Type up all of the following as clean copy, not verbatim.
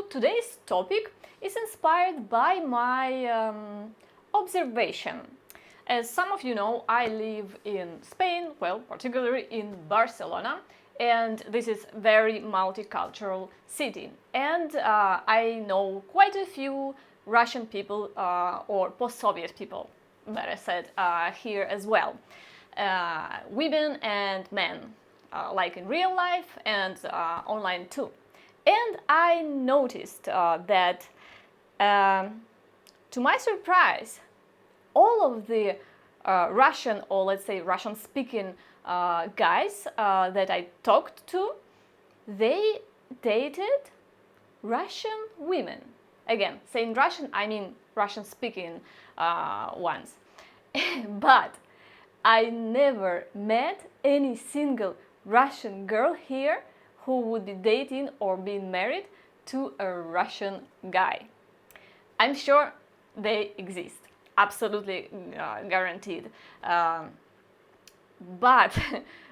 today's topic is inspired by my observation. As some of you know, I live in Spain, well, particularly in Barcelona, and this is a very multicultural city. And I know quite a few Russian people or post-Soviet people, better said, here as well. Women and men, like in real life and online too. And I noticed that, to my surprise, all of the Russian, or let's say Russian-speaking guys that I talked to, they dated Russian women. Again, saying Russian, I mean Russian-speaking ones. But I never met any single Russian girl here who would be dating or being married to a Russian guy. I'm sure they exist, absolutely guaranteed. But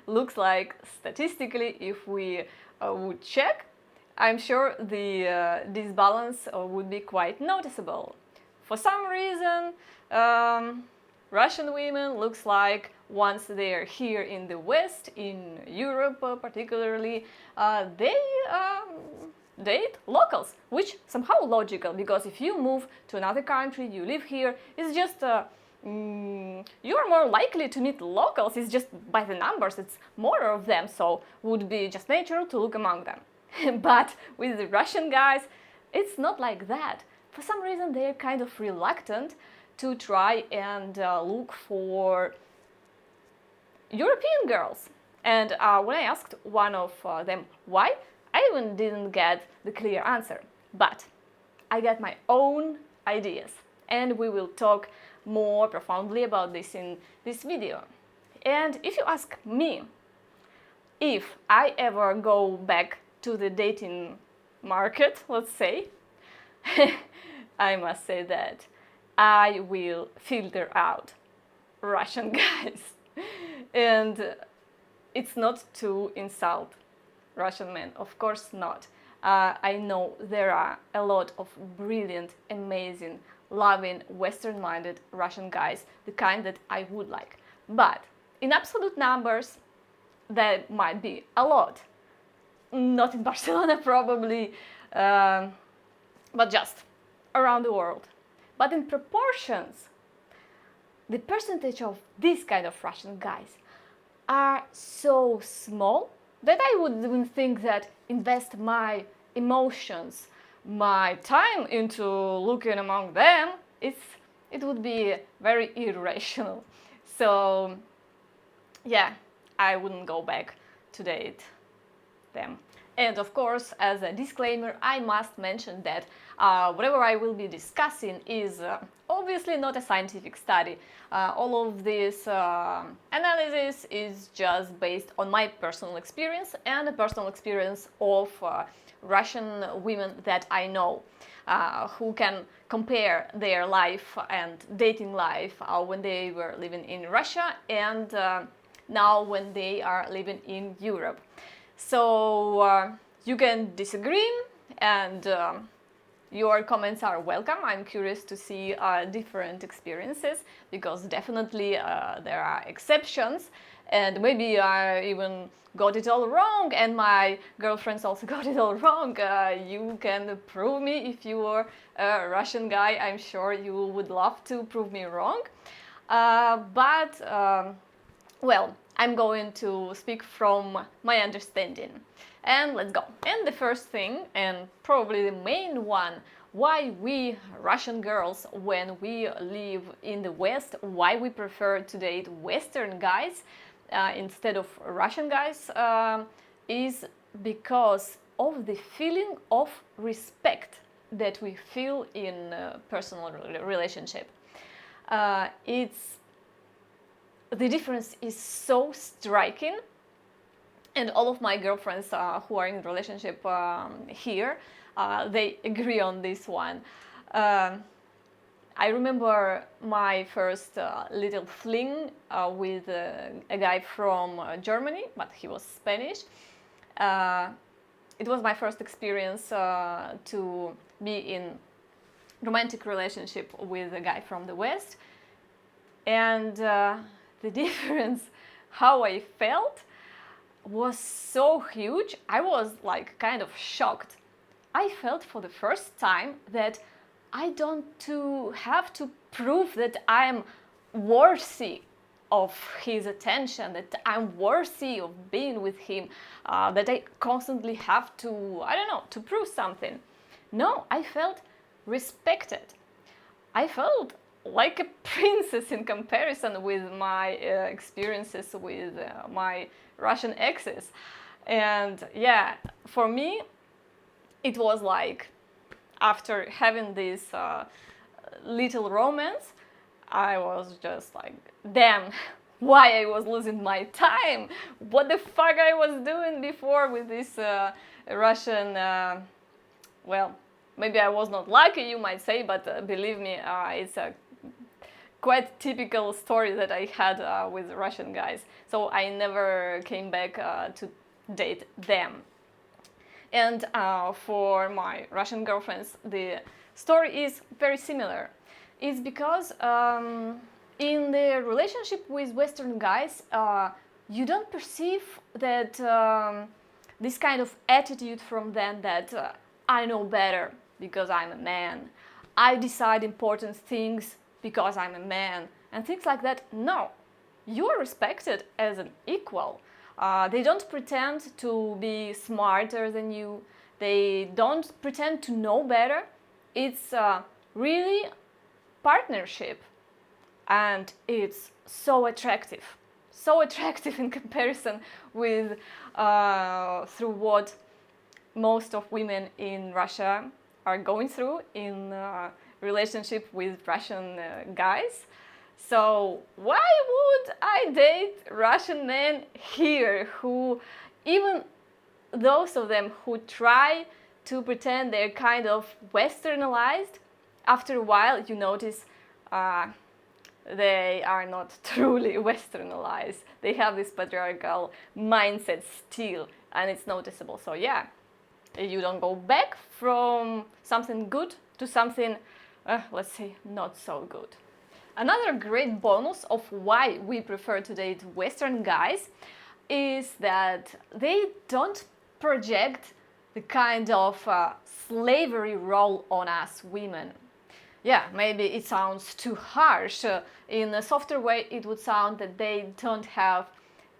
looks like statistically, if we would check, I'm sure the disbalance would be quite noticeable. For some reason, Russian women looks like once they're here in the West, in Europe particularly, they date locals, which somehow logical, because if you move to another country, you live here, it's just you're more likely to meet locals. It's just by the numbers, it's more of them, so would be just natural to look among them. But with the Russian guys, it's not like that. For some reason, they're kind of reluctant to try and look for European girls. And when I asked one of them why, I even didn't get the clear answer. But I got my own ideas, and we will talk more profoundly about this in this video. And if you ask me if I ever go back to the dating market, let's say, I must say that I will filter out Russian guys. And it's not to insult Russian men, of course not. I know there are a lot of brilliant, amazing, loving, Western-minded Russian guys, the kind that I would like. But in absolute numbers, there might be a lot. Not in Barcelona probably, but just around the world. But in proportions, the percentage of this kind of Russian guys are so small that I wouldn't even think that invest my emotions, my time into looking among them, it would be very irrational. So yeah, I wouldn't go back to date them. And of course, as a disclaimer, I must mention that whatever I will be discussing is obviously not a scientific study. All of this analysis is just based on my personal experience and the personal experience of Russian women that I know, who can compare their life and dating life when they were living in Russia and now when they are living in Europe. So you can disagree, and your comments are welcome. I'm curious to see different experiences, because definitely there are exceptions, and maybe I even got it all wrong and my girlfriends also got it all wrong. You can prove me if you are a Russian guy. I'm sure you would love to prove me wrong. Well, I'm going to speak from my understanding. And let's go. And the first thing, and probably the main one, why we Russian girls, when we live in the West, why we prefer to date Western guys instead of Russian guys, is because of the feeling of respect that we feel in a personal relationship. The difference is so striking, and all of my girlfriends who are in a relationship here, they agree on this one. I remember my first little fling with a guy from Germany, but he was Spanish. it was my first experience to be in romantic relationship with a guy from the West, and the difference, how I felt, was so huge. I was like kind of shocked. I felt for the first time that I don't have to prove that I'm worthy of his attention, that I'm worthy of being with him, that I constantly have to, I don't know, to prove something. No, I felt respected. I felt like a princess in comparison with my experiences with my Russian exes. And yeah, for me, it was like after having this little romance, I was just like, damn, why I was losing my time? What the fuck I was doing before with this Russian, well, maybe I was not lucky, you might say, but believe me, it's a quite typical story that I had with Russian guys. So I never came back to date them. And for my Russian girlfriends, the story is very similar. It's because in the relationship with Western guys, you don't perceive that this kind of attitude from them that I know better because I'm a man, I decide important things because I'm a man, and things like that. No, you are respected as an equal. They don't pretend to be smarter than you. They don't pretend to know better. It's really partnership, and it's so attractive in comparison with through what most of women in Russia are going through in relationship with Russian guys. So why would I date Russian men here who, even those of them who try to pretend they're kind of westernized, after a while you notice they are not truly westernized. They have this patriarchal mindset still, and it's noticeable. So yeah, you don't go back from something good to something, let's say, not so good. Another great bonus of why we prefer to date Western guys is that they don't project the kind of slavery role on us women. Yeah, maybe it sounds too harsh. In a softer way, it would sound that they don't have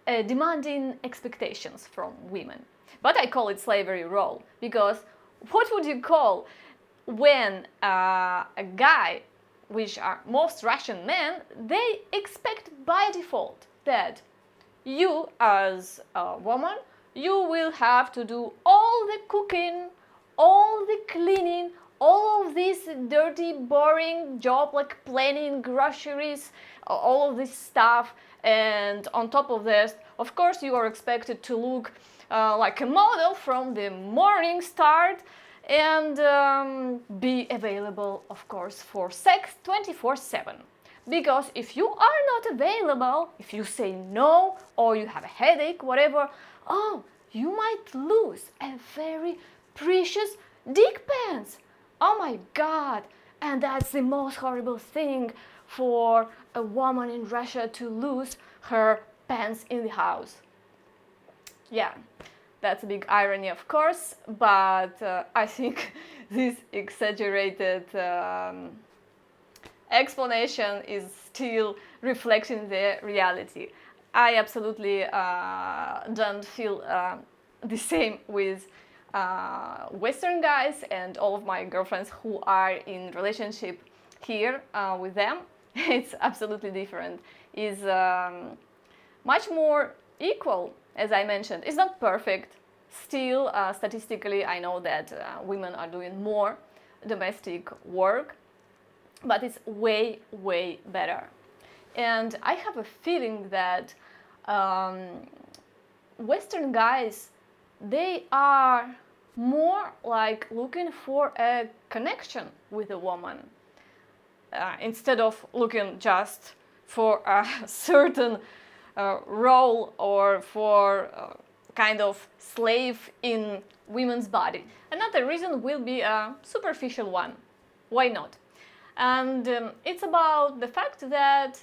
demanding expectations from women. But I call it slavery role because what would you call when a guy, which are most Russian men, they expect by default that you as a woman, you will have to do all the cooking, all the cleaning, all of this dirty, boring job like planning groceries, all of this stuff. And on top of this, of course, you are expected to look like a model from the morning start and be available, of course, for sex 24/7. Because if you are not available, if you say no or you have a headache, whatever, oh, you might lose a very precious dick pants. Oh my god! And that's the most horrible thing for a woman in Russia, to lose her pants in the house. Yeah, that's a big irony, of course, but I think this exaggerated explanation is still reflecting the reality. I absolutely don't feel the same with Western guys, and all of my girlfriends who are in relationship here with them. It's absolutely different. It's much more equal, as I mentioned. It's not perfect. Still, statistically, I know that women are doing more domestic work, but it's way, way better. And I have a feeling that Western guys, they are more like looking for a connection with a woman instead of looking just for a certain role or for kind of slave in women's body. Another reason will be a superficial one. Why not? And it's about the fact that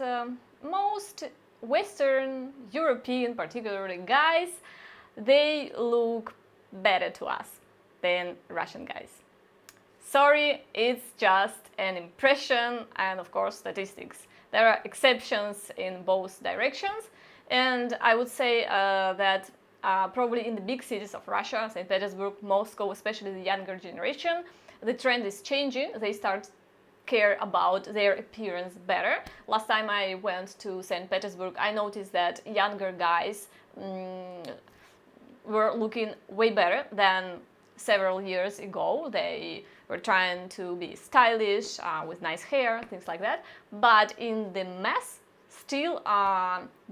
most Western European, particularly guys, they look better to us than Russian guys. Sorry, it's just an impression and of course statistics. There are exceptions in both directions, and I would say that probably in the big cities of Russia, St. Petersburg, Moscow, especially the younger generation, the trend is changing. They start care about their appearance better. Last time I went to St. Petersburg, I noticed that younger guys were looking way better than several years ago. They were trying to be stylish, with nice hair, things like that. But in the mass, still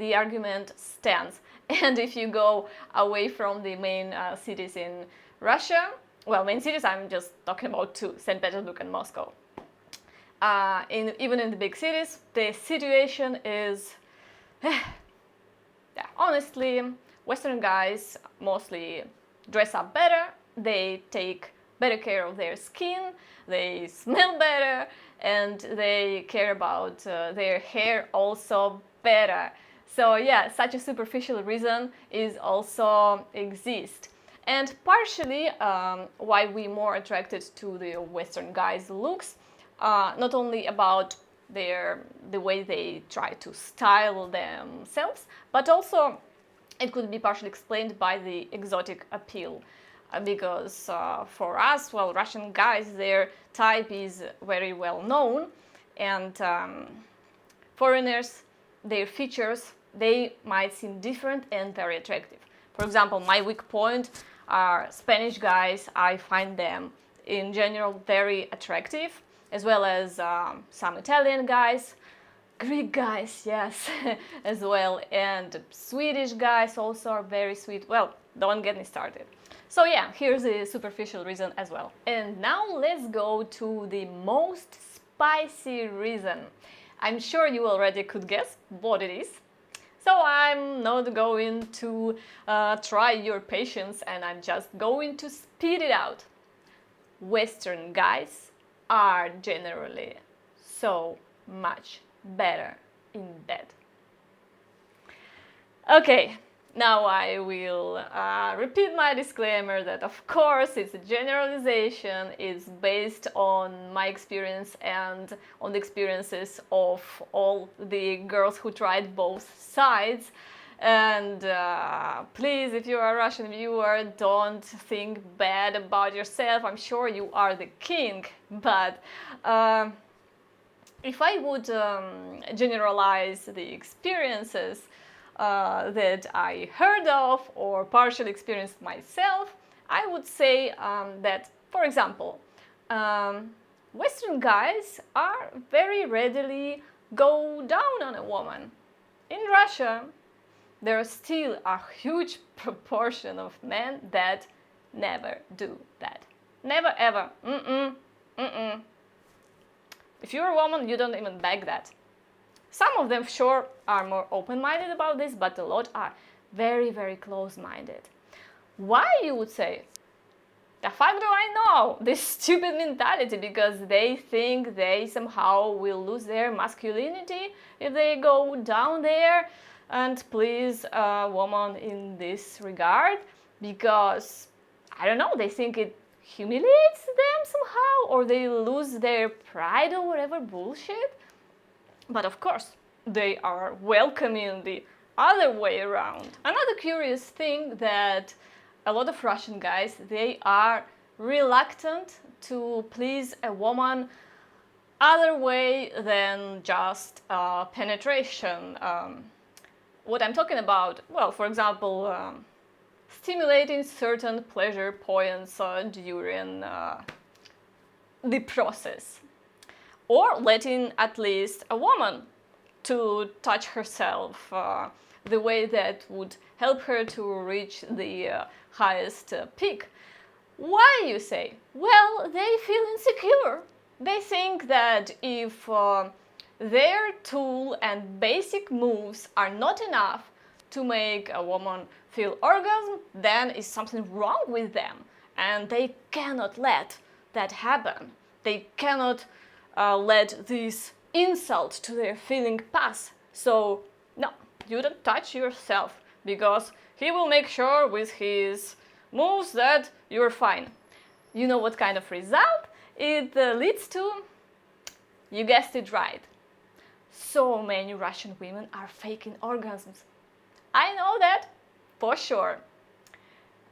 the argument stands. And if you go away from the main cities in Russia, well, main cities, I'm just talking about two, St. Petersburg and Moscow. Even in the big cities, the situation is, yeah, honestly, Western guys mostly dress up better, they take better care of their skin, they smell better, and they care about their hair also better. So yeah, such a superficial reason is also exist. And partially why we more attracted to the Western guys' looks, not only about the way they try to style themselves, but also it could be partially explained by the exotic appeal. Because for us, well, Russian guys, their type is very well known, and foreigners, their features, they might seem different and very attractive. For example, my weak point are Spanish guys. I find them in general very attractive, as well as some Italian guys, Greek guys, yes, as well, and Swedish guys also are very sweet. Well, don't get me started. So yeah, here's the superficial reason as well. And now let's go to the most spicy reason. I'm sure you already could guess what it is. So I'm not going to try your patience, and I'm just going to speed it out. Western guys are generally so much better in bed. Okay, now I will repeat my disclaimer that of course it's a generalization, it's based on my experience and on the experiences of all the girls who tried both sides. And please, if you are a Russian viewer, don't think bad about yourself. I'm sure you are the king, but if I would generalize the experiences that I heard of or partially experienced myself, I would say that, for example, Western guys are very readily go down on a woman. In Russia, there is still a huge proportion of men that never do that. Never ever. If you're a woman, you don't even beg that. Some of them, sure, are more open-minded about this, but a lot are very, very close-minded. Why, you would say? The fuck do I know? This stupid mentality, because they think they somehow will lose their masculinity if they go down there. And please, woman, in this regard, because, I don't know, they think it humiliates them somehow, or they lose their pride or whatever bullshit. But of course, they are welcoming the other way around. Another curious thing that a lot of Russian guys, they are reluctant to please a woman other way than just penetration. What I'm talking about, well, for example, stimulating certain pleasure points during the process. Or letting at least a woman to touch herself the way that would help her to reach the highest peak. Why, you say? Well, they feel insecure. They think that if their tool and basic moves are not enough to make a woman feel orgasm, then is something wrong with them, and they cannot let that happen. They cannot let this insult to their feeling pass. So no, you don't touch yourself, because he will make sure with his moves that you're fine. You know what kind of result it leads to? You guessed it right. So many Russian women are faking orgasms. I know that for sure.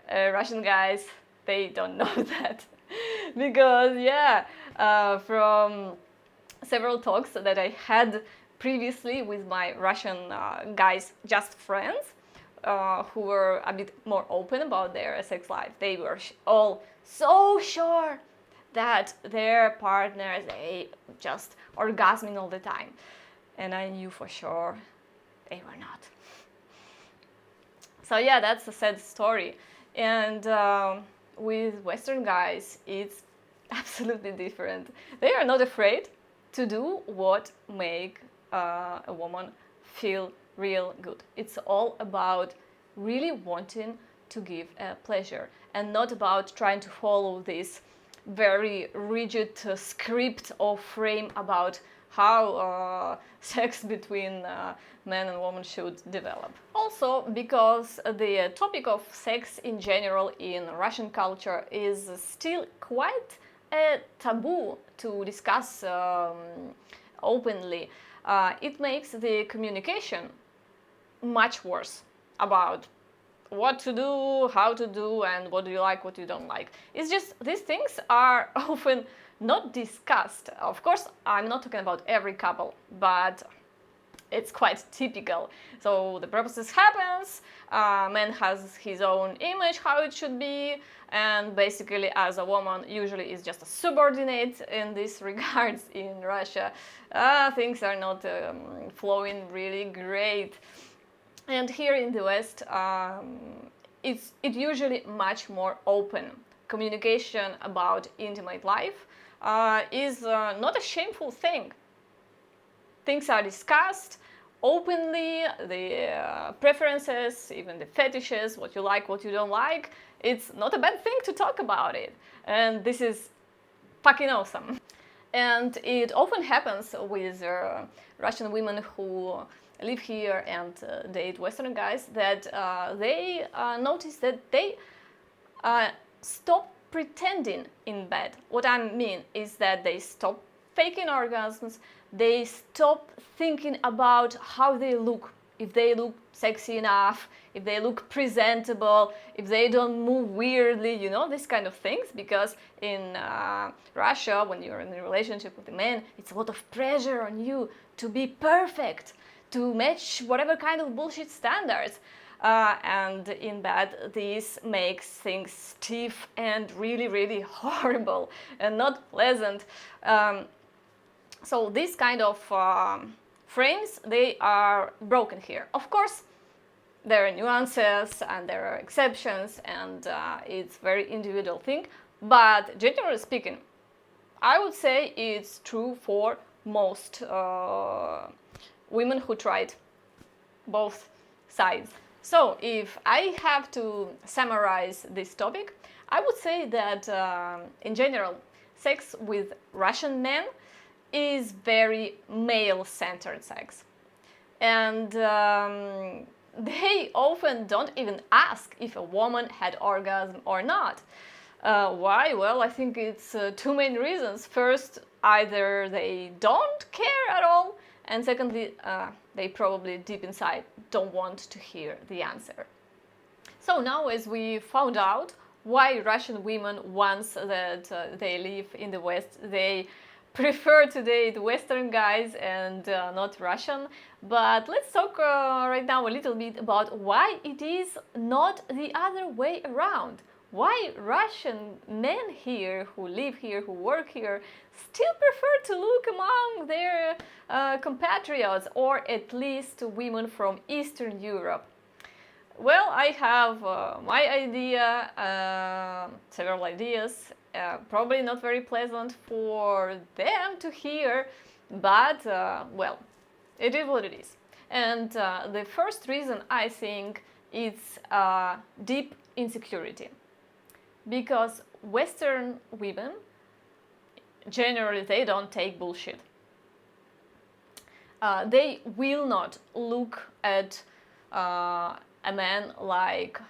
Russian guys, they don't know that. Because, yeah, from several talks that I had previously with my Russian guys, just friends, who were a bit more open about their sex life, they were all so sure that their partners, they just orgasming all the time. And I knew for sure they were not. So yeah, that's a sad story. And with Western guys, it's absolutely different. They are not afraid to do what make a woman feel real good. It's all about really wanting to give pleasure, and not about trying to follow this very rigid script or frame about how sex between man and woman should develop. Also, because the topic of sex in general in Russian culture is still quite a taboo to discuss openly, it makes the communication much worse about what to do, how to do, and what do you like, what you don't like. It's just these things are often not discussed. Of course, I'm not talking about every couple, but it's quite typical. So the process happens, man has his own image, how it should be, and basically as a woman usually is just a subordinate in this regards in Russia. Things are not flowing really great. And here in the West, it's usually much more open. Communication about intimate life is not a shameful thing. Things are discussed openly, the preferences, even the fetishes, what you like, what you don't like. It's not a bad thing to talk about it. And this is fucking awesome. And it often happens with Russian women who live here and date Western guys, that they notice that they stop pretending in bed. What I mean is that they stop faking orgasms, they stop thinking about how they look, if they look sexy enough, if they look presentable, if they don't move weirdly, you know, these kind of things. Because in Russia, when you're in a relationship with a man, it's a lot of pressure on you to be perfect, to match whatever kind of bullshit standards. And in bed, this makes things stiff and really, really horrible and not pleasant. So these kind of frames, they are broken here. Of course, there are nuances and there are exceptions, and it's very individual thing. But generally speaking, I would say it's true for most women who tried both sides. So if I have to summarize this topic, I would say that in general, sex with Russian men is very male-centered sex. And they often don't even ask if a woman had orgasm or not. Why? Well, I think it's two main reasons. First, either they don't care at all, and secondly, they probably deep inside don't want to hear the answer. So now, as we found out why Russian women, once that they live in the West, they prefer to date Western guys and not Russian. But let's talk right now a little bit about why it is not the other way around. Why Russian men here, who live here, who work here, still prefer to look among their compatriots, or at least women from Eastern Europe. Well, I have my idea, several ideas, probably not very pleasant for them to hear, but well, it is what it is. And the first reason, I think, is deep insecurity. Because Western women, generally, they don't take bullshit. They will not look at a man like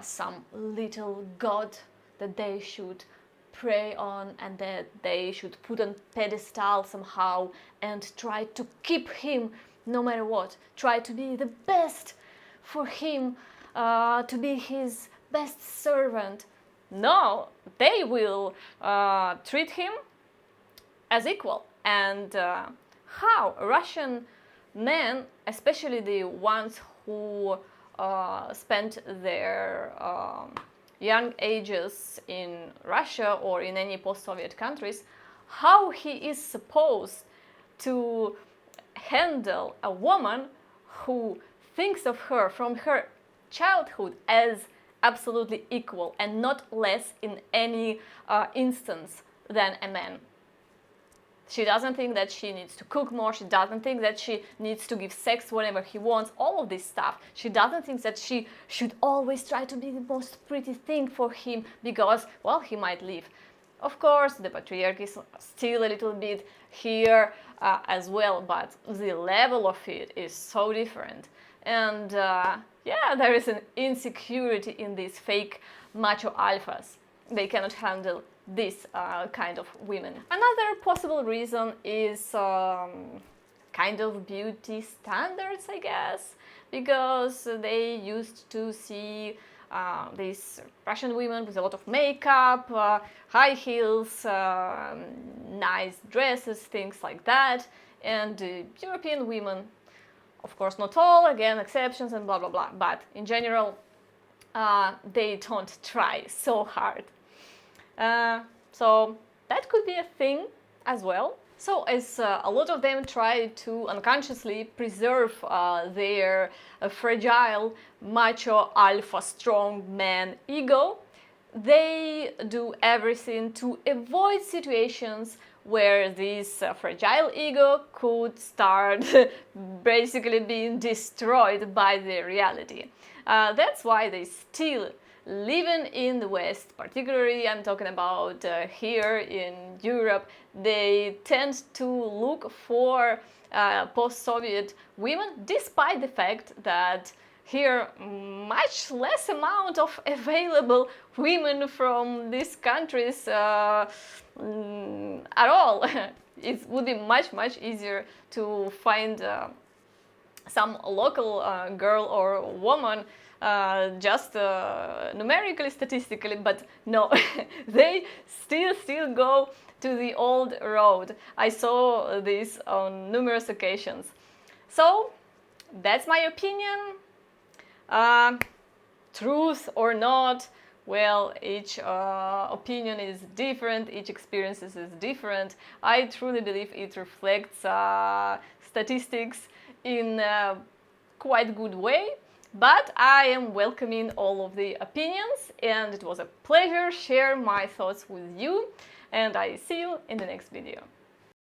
some little god that they should pray on and that they should put on pedestal somehow and try to keep him no matter what. Try to be the best for him, to be his best servant. No, they will treat him as equal. And how Russian men, especially the ones who spent their young ages in Russia or in any post-Soviet countries, how he is supposed to handle a woman who thinks of her from her childhood as absolutely equal and not less in any instance than a man. She doesn't think that she needs to cook more, she doesn't think that she needs to give sex whenever he wants, all of this stuff. She doesn't think that she should always try to be the most pretty thing for him because, well, he might leave. Of course, the patriarchy is still a little bit here as well, but the level of it is so different. And yeah, there is an insecurity in these fake macho alphas. They cannot handle this kind of women. Another possible reason is kind of beauty standards, I guess, because they used to see these Russian women with a lot of makeup, high heels, nice dresses, things like that, and European women, of course not all, again exceptions and blah blah blah, but in general they don't try so hard. So that could be a thing as well. So as a lot of them try to unconsciously preserve their fragile macho alpha strong man ego, they do everything to avoid situations where this fragile ego could start basically being destroyed by the reality. That's why they still living in the West, particularly I'm talking about here in Europe, they tend to look for post-Soviet women, despite the fact that here much less amount of available women from these countries at all. It would be much easier to find some local girl or woman just numerically, statistically, but no, they still go to the old road. I saw this on numerous occasions. So that's my opinion. Truth or not, well, each opinion is different, each experience is different. I truly believe it reflects statistics in a quite good way. But I am welcoming all of the opinions, and it was a pleasure share my thoughts with you, and I see you in the next video.